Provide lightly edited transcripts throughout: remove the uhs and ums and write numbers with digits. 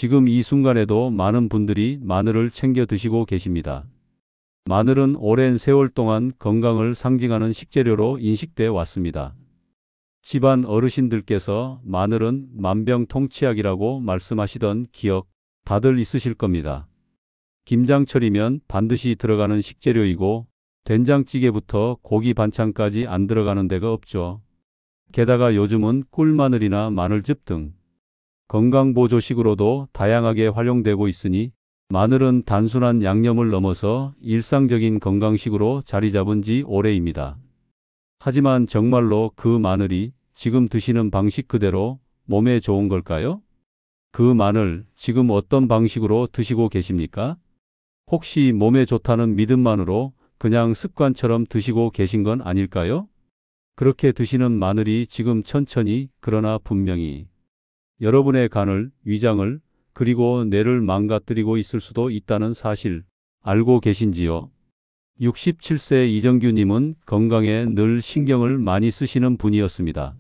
지금 이 순간에도 많은 분들이 마늘을 챙겨 드시고 계십니다. 마늘은 오랜 세월 동안 건강을 상징하는 식재료로 인식돼 왔습니다. 집안 어르신들께서 마늘은 만병통치약이라고 말씀하시던 기억 다들 있으실 겁니다. 김장철이면 반드시 들어가는 식재료이고 된장찌개부터 고기 반찬까지 안 들어가는 데가 없죠. 게다가 요즘은 꿀마늘이나 마늘즙 등 건강보조식으로도 다양하게 활용되고 있으니 마늘은 단순한 양념을 넘어서 일상적인 건강식으로 자리 잡은 지 오래입니다. 하지만 정말로 그 마늘이 지금 드시는 방식 그대로 몸에 좋은 걸까요? 그 마늘 지금 어떤 방식으로 드시고 계십니까? 혹시 몸에 좋다는 믿음만으로 그냥 습관처럼 드시고 계신 건 아닐까요? 그렇게 드시는 마늘이 지금 천천히 그러나 분명히 여러분의 간을, 위장을, 그리고 뇌를 망가뜨리고 있을 수도 있다는 사실 알고 계신지요? 67세 이정규님은 건강에 늘 신경을 많이 쓰시는 분이었습니다.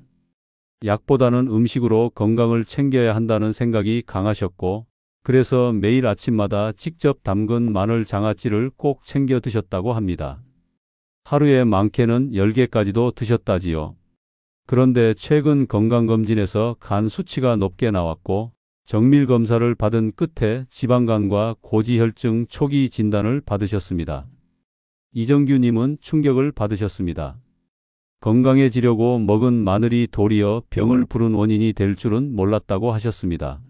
약보다는 음식으로 건강을 챙겨야 한다는 생각이 강하셨고, 그래서 매일 아침마다 직접 담근 마늘 장아찌를 꼭 챙겨 드셨다고 합니다. 하루에 많게는 10개까지도 드셨다지요. 그런데 최근 건강검진에서 간 수치가 높게 나왔고, 정밀검사를 받은 끝에 지방간과 고지혈증 초기 진단을 받으셨습니다. 이정규님은 충격을 받으셨습니다. 건강해지려고 먹은 마늘이 도리어 병을 부른 원인이 될 줄은 몰랐다고 하셨습니다.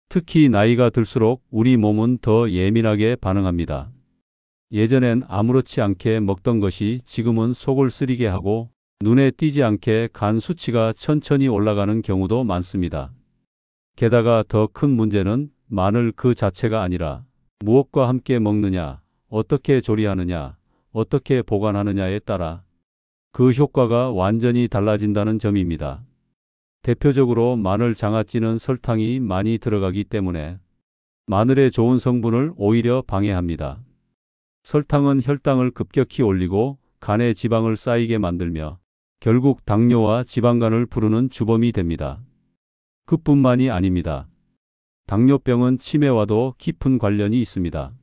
특히 나이가 들수록 우리 몸은 더 예민하게 반응합니다. 예전엔 아무렇지 않게 먹던 것이 지금은 속을 쓰리게 하고 눈에 띄지 않게 간 수치가 천천히 올라가는 경우도 많습니다. 게다가 더 큰 문제는 마늘 그 자체가 아니라 무엇과 함께 먹느냐, 어떻게 조리하느냐, 어떻게 보관하느냐에 따라 그 효과가 완전히 달라진다는 점입니다. 대표적으로 마늘 장아찌는 설탕이 많이 들어가기 때문에 마늘의 좋은 성분을 오히려 방해합니다. 설탕은 혈당을 급격히 올리고 간에 지방을 쌓이게 만들며 결국 당뇨와 지방간을 부르는 주범이 됩니다. 그뿐만이 아닙니다. 당뇨병은 치매와도 깊은 관련이 있습니다.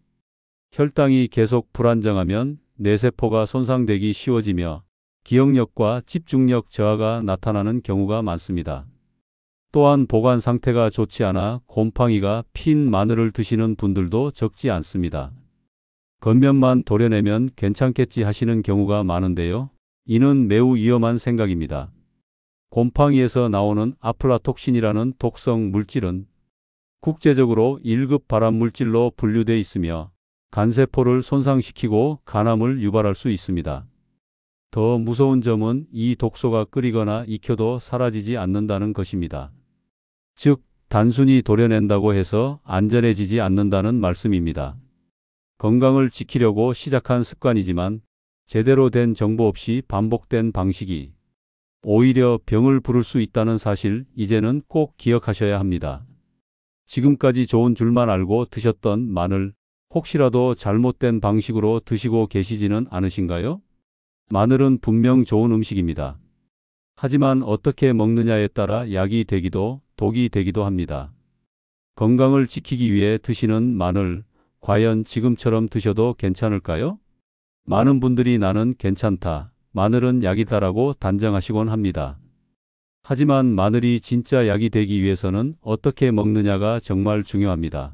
혈당이 계속 불안정하면 뇌세포가 손상되기 쉬워지며 기억력과 집중력 저하가 나타나는 경우가 많습니다. 또한 보관 상태가 좋지 않아 곰팡이가 핀 마늘을 드시는 분들도 적지 않습니다. 겉면만 도려내면 괜찮겠지 하시는 경우가 많은데요. 이는 매우 위험한 생각입니다. 곰팡이에서 나오는 아플라톡신이라는 독성 물질은 국제적으로 1급 발암물질로 분류돼 있으며 간세포를 손상시키고 간암을 유발할 수 있습니다. 더 무서운 점은 이 독소가 끓이거나 익혀도 사라지지 않는다는 것입니다. 즉, 단순히 도려낸다고 해서 안전해지지 않는다는 말씀입니다. 건강을 지키려고 시작한 습관이지만 제대로 된 정보 없이 반복된 방식이 오히려 병을 부를 수 있다는 사실 이제는 꼭 기억하셔야 합니다. 지금까지 좋은 줄만 알고 드셨던 마늘, 혹시라도 잘못된 방식으로 드시고 계시지는 않으신가요? 마늘은 분명 좋은 음식입니다. 하지만 어떻게 먹느냐에 따라 약이 되기도 독이 되기도 합니다. 건강을 지키기 위해 드시는 마늘, 과연 지금처럼 드셔도 괜찮을까요? 많은 분들이 나는 괜찮다, 마늘은 약이다라고 단정하시곤 합니다. 하지만 마늘이 진짜 약이 되기 위해서는 어떻게 먹느냐가 정말 중요합니다.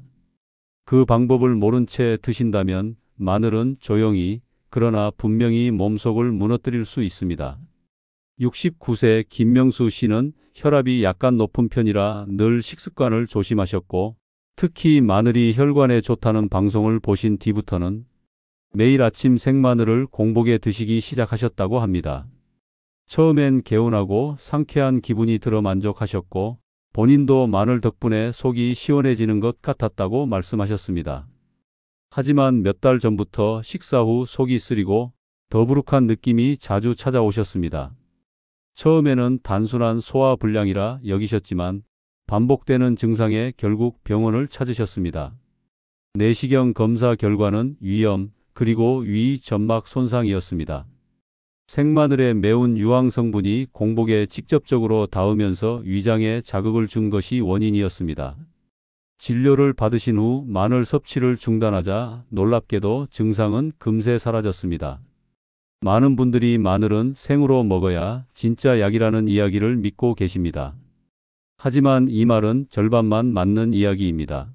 그 방법을 모른 채 드신다면 마늘은 조용히 그러나 분명히 몸속을 무너뜨릴 수 있습니다. 69세 김명수 씨는 혈압이 약간 높은 편이라 늘 식습관을 조심하셨고 특히 마늘이 혈관에 좋다는 방송을 보신 뒤부터는 매일 아침 생마늘을 공복에 드시기 시작하셨다고 합니다. 처음엔 개운하고 상쾌한 기분이 들어 만족하셨고 본인도 마늘 덕분에 속이 시원해지는 것 같았다고 말씀하셨습니다. 하지만 몇 달 전부터 식사 후 속이 쓰리고 더부룩한 느낌이 자주 찾아오셨습니다. 처음에는 단순한 소화불량이라 여기셨지만 반복되는 증상에 결국 병원을 찾으셨습니다. 내시경 검사 결과는 위염 그리고 위 점막 손상이었습니다. 생마늘의 매운 유황 성분이 공복에 직접적으로 닿으면서 위장에 자극을 준 것이 원인이었습니다. 진료를 받으신 후 마늘 섭취를 중단하자 놀랍게도 증상은 금세 사라졌습니다. 많은 분들이 마늘은 생으로 먹어야 진짜 약이라는 이야기를 믿고 계십니다. 하지만 이 말은 절반만 맞는 이야기입니다.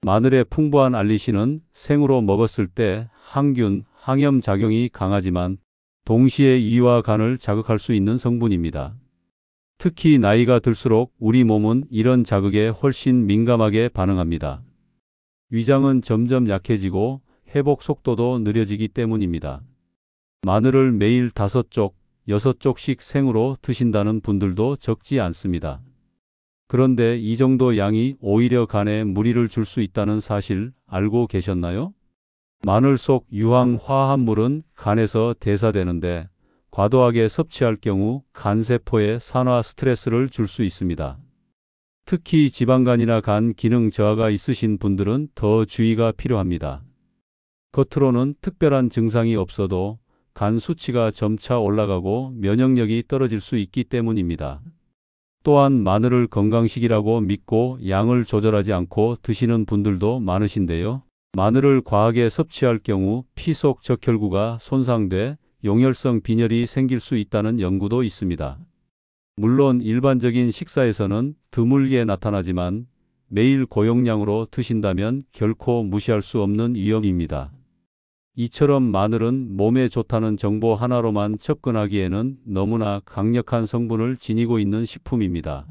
마늘의 풍부한 알리신은 생으로 먹었을 때 항균, 항염 작용이 강하지만 동시에 이와 간을 자극할 수 있는 성분입니다. 특히 나이가 들수록 우리 몸은 이런 자극에 훨씬 민감하게 반응합니다. 위장은 점점 약해지고 회복 속도도 느려지기 때문입니다. 마늘을 매일 5쪽, 6쪽씩 생으로 드신다는 분들도 적지 않습니다. 그런데 이 정도 양이 오히려 간에 무리를 줄 수 있다는 사실 알고 계셨나요? 마늘 속 유황 화합물은 간에서 대사되는데 과도하게 섭취할 경우 간세포에 산화 스트레스를 줄 수 있습니다. 특히 지방간이나 간 기능 저하가 있으신 분들은 더 주의가 필요합니다. 겉으로는 특별한 증상이 없어도 간 수치가 점차 올라가고 면역력이 떨어질 수 있기 때문입니다. 또한 마늘을 건강식이라고 믿고 양을 조절하지 않고 드시는 분들도 많으신데요. 마늘을 과하게 섭취할 경우 피 속 적혈구가 손상돼 용혈성 빈혈이 생길 수 있다는 연구도 있습니다. 물론 일반적인 식사에서는 드물게 나타나지만 매일 고용량으로 드신다면 결코 무시할 수 없는 위험입니다. 이처럼 마늘은 몸에 좋다는 정보 하나로만 접근하기에는 너무나 강력한 성분을 지니고 있는 식품입니다.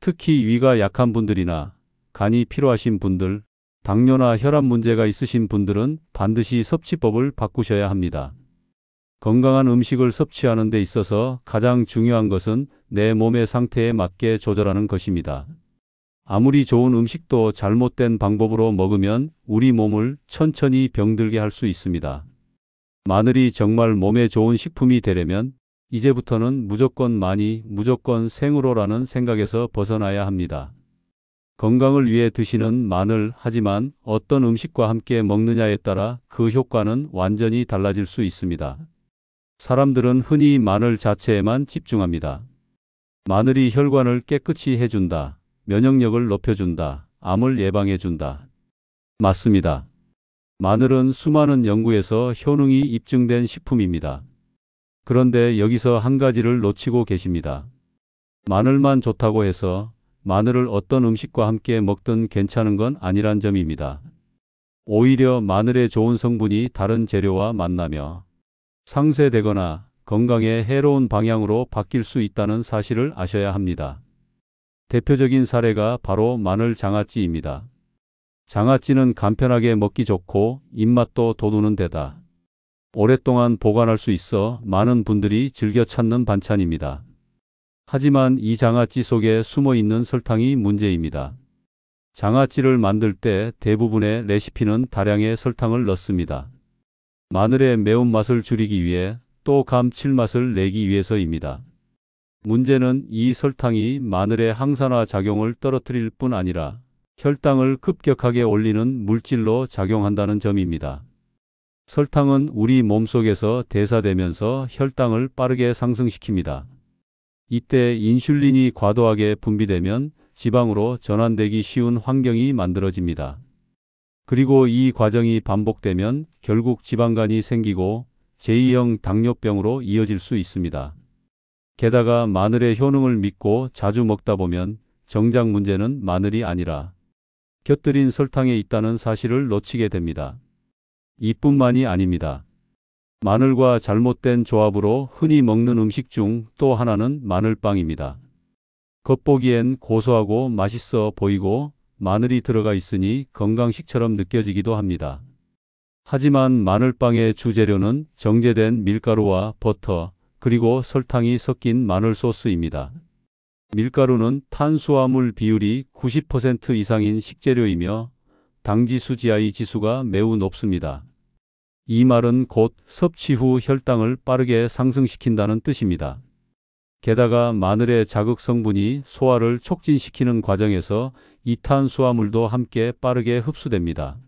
특히 위가 약한 분들이나 간이 필요하신 분들, 당뇨나 혈압 문제가 있으신 분들은 반드시 섭취법을 바꾸셔야 합니다. 건강한 음식을 섭취하는 데 있어서 가장 중요한 것은 내 몸의 상태에 맞게 조절하는 것입니다. 아무리 좋은 음식도 잘못된 방법으로 먹으면 우리 몸을 천천히 병들게 할 수 있습니다. 마늘이 정말 몸에 좋은 식품이 되려면 이제부터는 무조건 생으로라는 생각에서 벗어나야 합니다. 건강을 위해 드시는 마늘, 하지만 어떤 음식과 함께 먹느냐에 따라 그 효과는 완전히 달라질 수 있습니다. 사람들은 흔히 마늘 자체에만 집중합니다. 마늘이 혈관을 깨끗이 해준다. 면역력을 높여준다. 암을 예방해준다. 맞습니다. 마늘은 수많은 연구에서 효능이 입증된 식품입니다. 그런데 여기서 한 가지를 놓치고 계십니다. 마늘만 좋다고 해서 마늘을 어떤 음식과 함께 먹든 괜찮은 건 아니란 점입니다. 오히려 마늘의 좋은 성분이 다른 재료와 만나며 상쇄되거나 건강에 해로운 방향으로 바뀔 수 있다는 사실을 아셔야 합니다. 대표적인 사례가 바로 마늘 장아찌입니다. 장아찌는 간편하게 먹기 좋고 입맛도 돋우는 데다 오랫동안 보관할 수 있어 많은 분들이 즐겨 찾는 반찬입니다. 하지만 이 장아찌 속에 숨어 있는 설탕이 문제입니다. 장아찌를 만들 때 대부분의 레시피는 다량의 설탕을 넣습니다. 마늘의 매운맛을 줄이기 위해 또 감칠맛을 내기 위해서입니다. 문제는 이 설탕이 마늘의 항산화 작용을 떨어뜨릴 뿐 아니라 혈당을 급격하게 올리는 물질로 작용한다는 점입니다. 설탕은 우리 몸속에서 대사되면서 혈당을 빠르게 상승시킵니다. 이때 인슐린이 과도하게 분비되면 지방으로 전환되기 쉬운 환경이 만들어집니다. 그리고 이 과정이 반복되면 결국 지방간이 생기고 제2형 당뇨병으로 이어질 수 있습니다. 게다가 마늘의 효능을 믿고 자주 먹다 보면 정작 문제는 마늘이 아니라 곁들인 설탕에 있다는 사실을 놓치게 됩니다. 이뿐만이 아닙니다. 마늘과 잘못된 조합으로 흔히 먹는 음식 중 또 하나는 마늘빵입니다. 겉보기엔 고소하고 맛있어 보이고 마늘이 들어가 있으니 건강식처럼 느껴지기도 합니다. 하지만 마늘빵의 주재료는 정제된 밀가루와 버터, 그리고 설탕이 섞인 마늘 소스입니다. 밀가루는 탄수화물 비율이 90% 이상인 식재료이며 당지수 GI 지수가 매우 높습니다. 이 말은 곧 섭취 후 혈당을 빠르게 상승시킨다는 뜻입니다. 게다가 마늘의 자극 성분이 소화를 촉진시키는 과정에서 이 탄수화물도 함께 빠르게 흡수됩니다.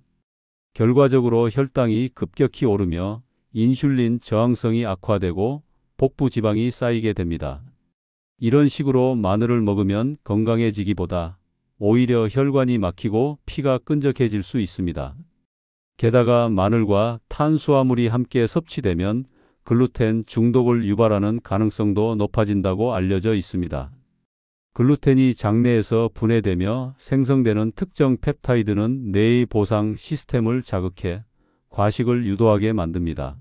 결과적으로 혈당이 급격히 오르며 인슐린 저항성이 악화되고 복부 지방이 쌓이게 됩니다. 이런 식으로 마늘을 먹으면 건강해지기보다 오히려 혈관이 막히고 피가 끈적해질 수 있습니다. 게다가 마늘과 탄수화물이 함께 섭취되면 글루텐 중독을 유발하는 가능성도 높아진다고 알려져 있습니다. 글루텐이 장내에서 분해되며 생성되는 특정 펩타이드는 뇌의 보상 시스템을 자극해 과식을 유도하게 만듭니다.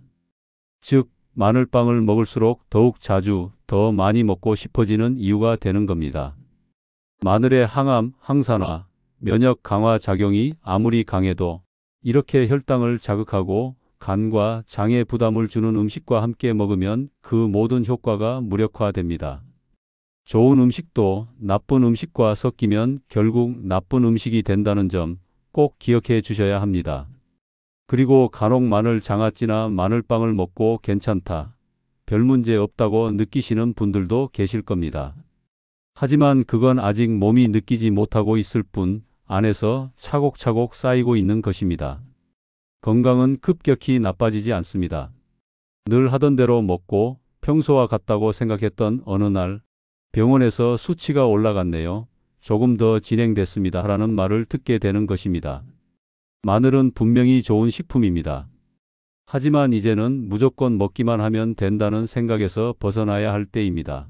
즉, 마늘빵을 먹을수록 더욱 자주, 더 많이 먹고 싶어지는 이유가 되는 겁니다. 마늘의 항암, 항산화, 면역 강화 작용이 아무리 강해도 이렇게 혈당을 자극하고 간과 장에 부담을 주는 음식과 함께 먹으면 그 모든 효과가 무력화됩니다. 좋은 음식도 나쁜 음식과 섞이면 결국 나쁜 음식이 된다는 점 꼭 기억해 주셔야 합니다. 그리고 간혹 마늘 장아찌나 마늘빵을 먹고 괜찮다, 별 문제 없다고 느끼시는 분들도 계실 겁니다. 하지만 그건 아직 몸이 느끼지 못하고 있을 뿐 안에서 차곡차곡 쌓이고 있는 것입니다. 건강은 급격히 나빠지지 않습니다. 늘 하던 대로 먹고 평소와 같다고 생각했던 어느 날 병원에서 수치가 올라갔네요. 조금 더 진행됐습니다. 라는 말을 듣게 되는 것입니다. 마늘은 분명히 좋은 식품입니다. 하지만 이제는 무조건 먹기만 하면 된다는 생각에서 벗어나야 할 때입니다.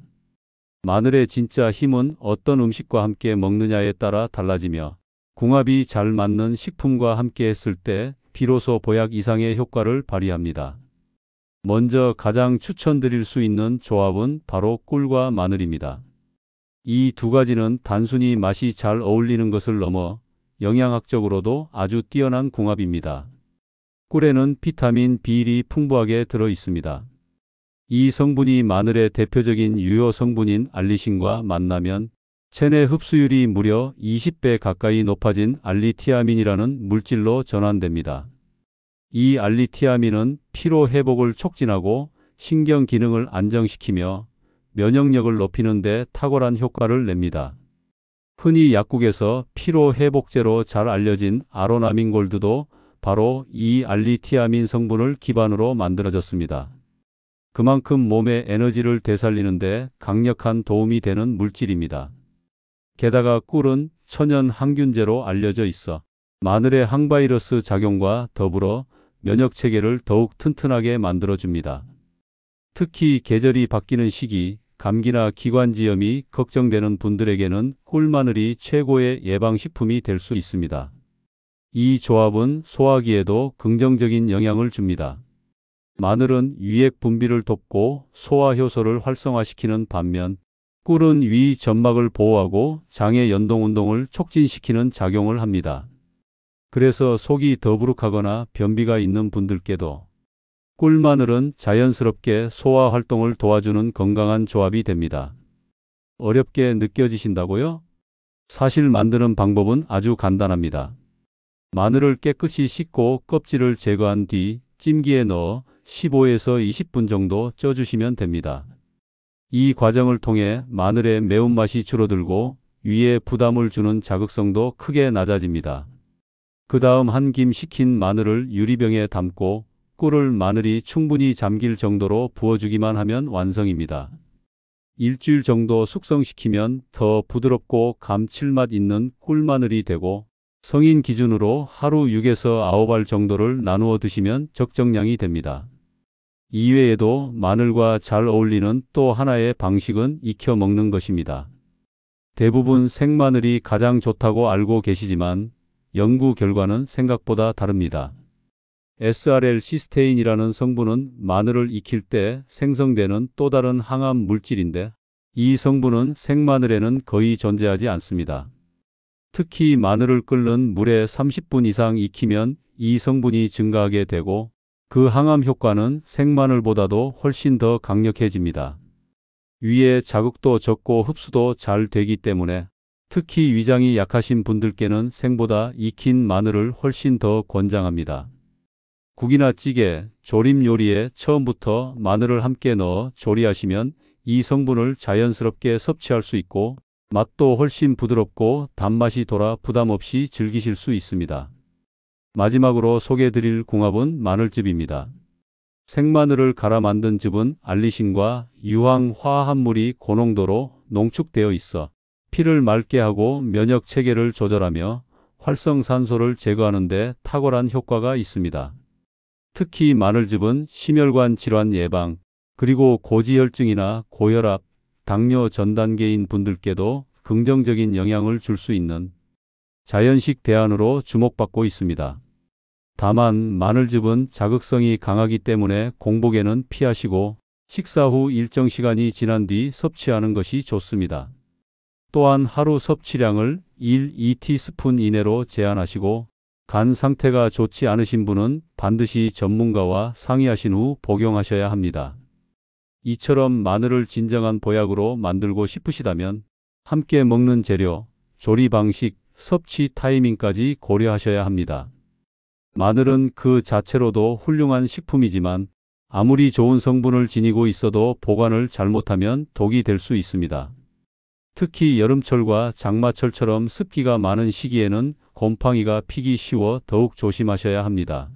마늘의 진짜 힘은 어떤 음식과 함께 먹느냐에 따라 달라지며 궁합이 잘 맞는 식품과 함께 했을 때 비로소 보약 이상의 효과를 발휘합니다. 먼저 가장 추천드릴 수 있는 조합은 바로 꿀과 마늘입니다. 이 두 가지는 단순히 맛이 잘 어울리는 것을 넘어 영양학적으로도 아주 뛰어난 궁합입니다. 꿀에는 비타민 B1이 풍부하게 들어 있습니다. 이 성분이 마늘의 대표적인 유효 성분인 알리신과 만나면 체내 흡수율이 무려 20배 가까이 높아진 알리티아민이라는 물질로 전환됩니다. 이 알리티아민은 피로 회복을 촉진하고 신경 기능을 안정시키며 면역력을 높이는 데 탁월한 효과를 냅니다. 흔히 약국에서 피로 회복제로 잘 알려진 아로나민 골드도 바로 이 알리티아민 성분을 기반으로 만들어졌습니다. 그만큼 몸의 에너지를 되살리는 데 강력한 도움이 되는 물질입니다. 게다가 꿀은 천연 항균제로 알려져 있어 마늘의 항바이러스 작용과 더불어 면역체계를 더욱 튼튼하게 만들어줍니다. 특히 계절이 바뀌는 시기, 감기나 기관지염이 걱정되는 분들에게는 꿀마늘이 최고의 예방식품이 될 수 있습니다. 이 조합은 소화기에도 긍정적인 영향을 줍니다. 마늘은 위액 분비를 돕고 소화효소를 활성화시키는 반면 꿀은 위 점막을 보호하고 장의 연동운동을 촉진시키는 작용을 합니다. 그래서 속이 더부룩하거나 변비가 있는 분들께도 꿀마늘은 자연스럽게 소화 활동을 도와주는 건강한 조합이 됩니다. 어렵게 느껴지신다고요? 사실 만드는 방법은 아주 간단합니다. 마늘을 깨끗이 씻고 껍질을 제거한 뒤 찜기에 넣어 15에서 20분 정도 쪄주시면 됩니다. 이 과정을 통해 마늘의 매운맛이 줄어들고 위에 부담을 주는 자극성도 크게 낮아집니다. 그 다음 한 김 식힌 마늘을 유리병에 담고 꿀을 마늘이 충분히 잠길 정도로 부어주기만 하면 완성입니다. 일주일 정도 숙성시키면 더 부드럽고 감칠맛 있는 꿀마늘이 되고 성인 기준으로 하루 6에서 9알 정도를 나누어 드시면 적정량이 됩니다. 이외에도 마늘과 잘 어울리는 또 하나의 방식은 익혀 먹는 것입니다. 대부분 생마늘이 가장 좋다고 알고 계시지만 연구 결과는 생각보다 다릅니다. SRL-시스테인이라는 성분은 마늘을 익힐 때 생성되는 또 다른 항암 물질인데 이 성분은 생마늘에는 거의 존재하지 않습니다. 특히 마늘을 끓는 물에 30분 이상 익히면 이 성분이 증가하게 되고 그 항암 효과는 생마늘보다도 훨씬 더 강력해집니다. 위에 자극도 적고 흡수도 잘 되기 때문에 특히 위장이 약하신 분들께는 생보다 익힌 마늘을 훨씬 더 권장합니다. 국이나 찌개, 조림 요리에 처음부터 마늘을 함께 넣어 조리하시면 이 성분을 자연스럽게 섭취할 수 있고 맛도 훨씬 부드럽고 단맛이 돌아 부담 없이 즐기실 수 있습니다. 마지막으로 소개해드릴 궁합은 마늘즙입니다. 생마늘을 갈아 만든 즙은 알리신과 유황 화합물이 고농도로 농축되어 있어 피를 맑게 하고 면역 체계를 조절하며 활성산소를 제거하는 데 탁월한 효과가 있습니다. 특히 마늘즙은 심혈관 질환 예방, 그리고 고지혈증이나 고혈압, 당뇨 전 단계인 분들께도 긍정적인 영향을 줄 수 있는 자연식 대안으로 주목받고 있습니다. 다만 마늘즙은 자극성이 강하기 때문에 공복에는 피하시고 식사 후 일정 시간이 지난 뒤 섭취하는 것이 좋습니다. 또한 하루 섭취량을 1-2티스푼 이내로 제한하시고 간 상태가 좋지 않으신 분은 반드시 전문가와 상의하신 후 복용하셔야 합니다. 이처럼 마늘을 진정한 보약으로 만들고 싶으시다면 함께 먹는 재료, 조리 방식, 섭취 타이밍까지 고려하셔야 합니다. 마늘은 그 자체로도 훌륭한 식품이지만 아무리 좋은 성분을 지니고 있어도 보관을 잘못하면 독이 될 수 있습니다. 특히 여름철과 장마철처럼 습기가 많은 시기에는 곰팡이가 피기 쉬워 더욱 조심하셔야 합니다.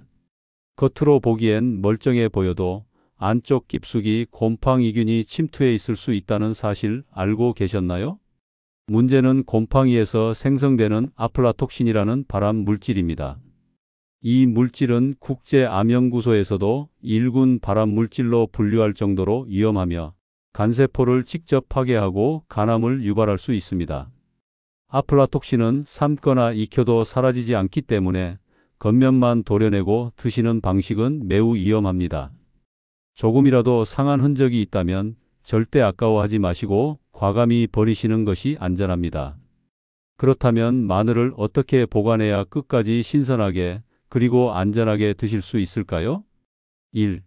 겉으로 보기엔 멀쩡해 보여도 안쪽 깊숙이 곰팡이균이 침투해 있을 수 있다는 사실 알고 계셨나요? 문제는 곰팡이에서 생성되는 아플라톡신이라는 발암 물질입니다. 이 물질은 국제암연구소에서도 1군 발암 물질로 분류할 정도로 위험하며 간세포를 직접 파괴하고 간암을 유발할 수 있습니다. 아플라톡신은 삶거나 익혀도 사라지지 않기 때문에 겉면만 도려내고 드시는 방식은 매우 위험합니다. 조금이라도 상한 흔적이 있다면 절대 아까워하지 마시고 과감히 버리시는 것이 안전합니다. 그렇다면 마늘을 어떻게 보관해야 끝까지 신선하게 그리고 안전하게 드실 수 있을까요? 1.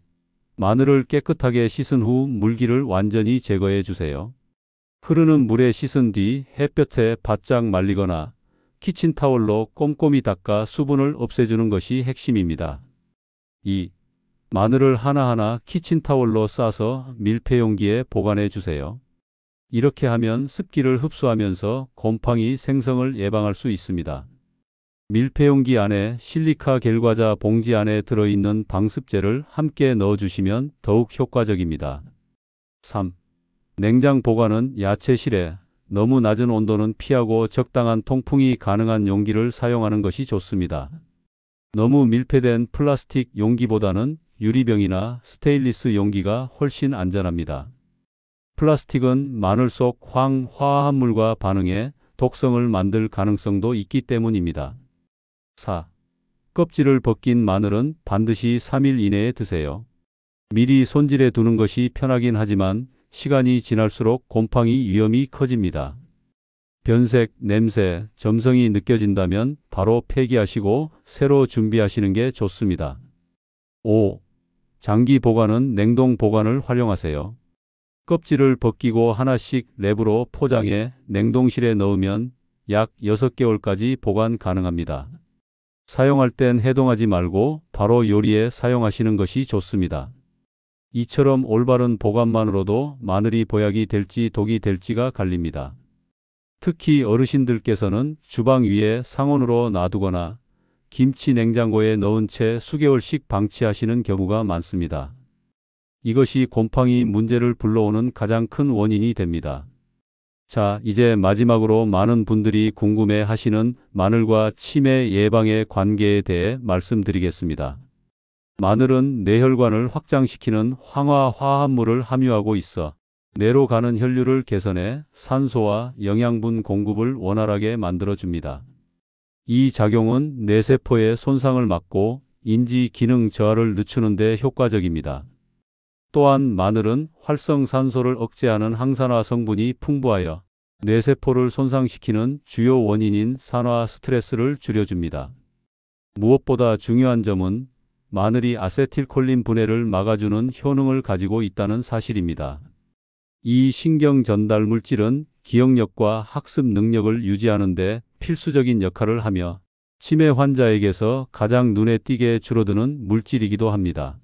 마늘을 깨끗하게 씻은 후 물기를 완전히 제거해 주세요. 흐르는 물에 씻은 뒤 햇볕에 바짝 말리거나 키친타올로 꼼꼼히 닦아 수분을 없애주는 것이 핵심입니다. 2. 마늘을 하나하나 키친타올로 싸서 밀폐용기에 보관해 주세요. 이렇게 하면 습기를 흡수하면서 곰팡이 생성을 예방할 수 있습니다. 밀폐용기 안에 실리카 겔과자 봉지 안에 들어있는 방습제를 함께 넣어주시면 더욱 효과적입니다. 3. 냉장 보관은 야채실에 너무 낮은 온도는 피하고 적당한 통풍이 가능한 용기를 사용하는 것이 좋습니다. 너무 밀폐된 플라스틱 용기보다는 유리병이나 스테인리스 용기가 훨씬 안전합니다. 플라스틱은 마늘 속 화합물과 반응해 독성을 만들 가능성도 있기 때문입니다. 4. 껍질을 벗긴 마늘은 반드시 3일 이내에 드세요. 미리 손질해 두는 것이 편하긴 하지만 시간이 지날수록 곰팡이 위험이 커집니다. 변색, 냄새, 점성이 느껴진다면 바로 폐기하시고 새로 준비하시는 게 좋습니다. 5. 장기 보관은 냉동 보관을 활용하세요. 껍질을 벗기고 하나씩 랩으로 포장해 냉동실에 넣으면 약 6개월까지 보관 가능합니다. 사용할 땐 해동하지 말고 바로 요리에 사용하시는 것이 좋습니다. 이처럼 올바른 보관만으로도 마늘이 보약이 될지 독이 될지가 갈립니다. 특히 어르신들께서는 주방 위에 상온으로 놔두거나 김치 냉장고에 넣은 채 수개월씩 방치하시는 경우가 많습니다. 이것이 곰팡이 문제를 불러오는 가장 큰 원인이 됩니다. 자, 이제 마지막으로 많은 분들이 궁금해 하시는 마늘과 치매 예방의 관계에 대해 말씀드리겠습니다. 마늘은 뇌혈관을 확장시키는 황화 화합물을 함유하고 있어 뇌로 가는 혈류를 개선해 산소와 영양분 공급을 원활하게 만들어줍니다. 이 작용은 뇌세포의 손상을 막고 인지 기능 저하를 늦추는 데 효과적입니다. 또한 마늘은 활성산소를 억제하는 항산화 성분이 풍부하여 뇌세포를 손상시키는 주요 원인인 산화 스트레스를 줄여줍니다. 무엇보다 중요한 점은 마늘이 아세틸콜린 분해를 막아주는 효능을 가지고 있다는 사실입니다. 이 신경 전달 물질은 기억력과 학습 능력을 유지하는 데 필수적인 역할을 하며 치매 환자에게서 가장 눈에 띄게 줄어드는 물질이기도 합니다.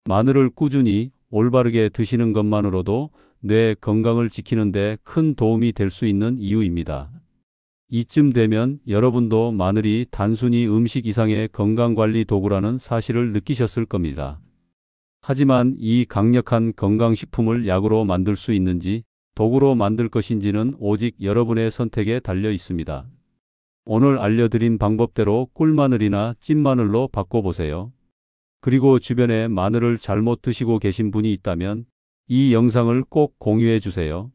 마늘을 꾸준히 올바르게 드시는 것만으로도 뇌 건강을 지키는 데 큰 도움이 될 수 있는 이유입니다. 이쯤 되면 여러분도 마늘이 단순히 음식 이상의 건강관리 도구라는 사실을 느끼셨을 겁니다. 하지만 이 강력한 건강식품을 약으로 만들 수 있는지 도구로 만들 것인지는 오직 여러분의 선택에 달려 있습니다. 오늘 알려드린 방법대로 꿀마늘이나 찐마늘로 바꿔보세요. 그리고 주변에 마늘을 잘못 드시고 계신 분이 있다면 이 영상을 꼭 공유해 주세요.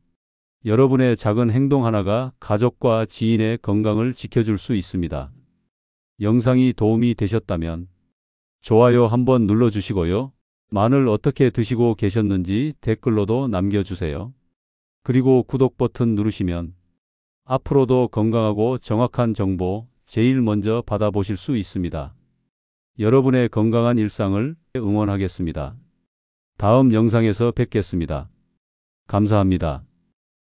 여러분의 작은 행동 하나가 가족과 지인의 건강을 지켜줄 수 있습니다. 영상이 도움이 되셨다면 좋아요 한번 눌러주시고요. 마늘 어떻게 드시고 계셨는지 댓글로도 남겨주세요. 그리고 구독 버튼 누르시면 앞으로도 건강하고 정확한 정보 제일 먼저 받아보실 수 있습니다. 여러분의 건강한 일상을 응원하겠습니다. 다음 영상에서 뵙겠습니다. 감사합니다.